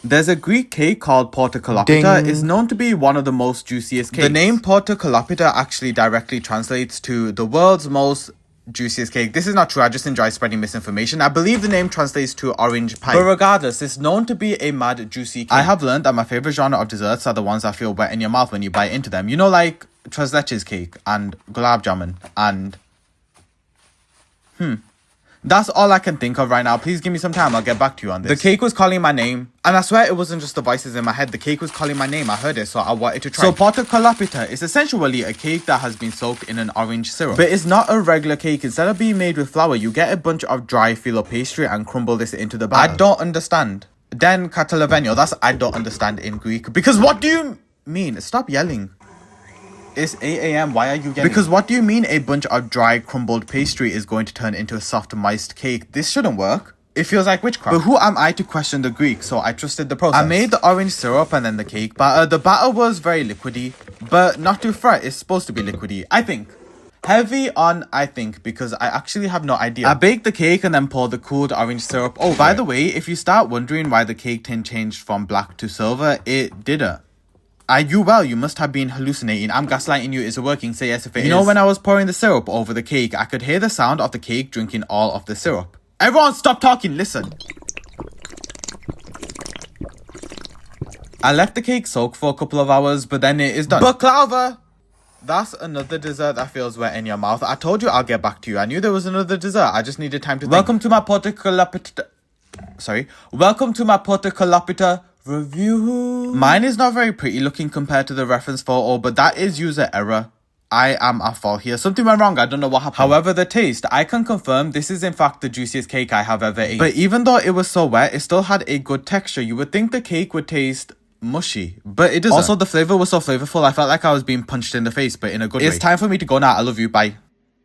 There's a Greek cake called Portokalopita. It's known to be one of the most juiciest cakes. The name Portokalopita actually directly translates to the world's most juiciest cake. This is not true. I just enjoy spreading misinformation. I believe the name translates to orange pie. But regardless, it's known to be a mad juicy cake. I have learned that my favorite genre of desserts are the ones that feel wet in your mouth when you bite into them. You know, like tres leches cake and gulab jamun and... That's all I can think of right now. Please give me some time. I'll get back to you on this. The cake was calling my name. And I swear it wasn't just the voices in my head. The cake was calling my name. I heard it, so I wanted to try. So Portokalopita is essentially a cake that has been soaked in an orange syrup. But it's not a regular cake. Instead of being made with flour, you get a bunch of dry phyllo pastry and crumble this into the batter. I don't understand. Den Catalavenio. That's I don't understand in Greek. Because what do you mean? Stop yelling. It's 8 a.m. Why are you yelling? Because what do you mean a bunch of dry crumbled pastry is going to turn into a soft moist cake? This shouldn't work. It feels like witchcraft. But who am I to question the Greek? So I trusted the process. I made the orange syrup and then the cake batter. The batter was very liquidy, but not too fret. It's supposed to be liquidy, I think. Heavy on, I think, because I actually have no idea. I baked the cake and then poured the cooled orange syrup over. By the way, if you start wondering why the cake tin changed from black to silver, it didn't. You must have been hallucinating. I'm gaslighting you. Is it working? Say yes if it is. You know, when I was pouring the syrup over the cake, I could hear the sound of the cake drinking all of the syrup. Everyone stop talking, listen. I left the cake soak for a couple of hours, but then it is done. Baklava! That's another dessert that feels wet in your mouth. I told you I'll get back to you. I knew there was another dessert. I just needed time to think. Welcome to my Portokalopita review. Mine is not very pretty looking compared to the reference photo, but that is user error. I am at fault here. Something went wrong. I don't know what happened. However, the taste, I can confirm this is in fact the juiciest cake I have ever eaten. But even though it was so wet, it still had a good texture. You would think the cake would taste mushy, but it doesn't. Also, the flavor was so flavorful. I felt like I was being punched in the face, but in a good way. It's time for me to go now. I love you. Bye.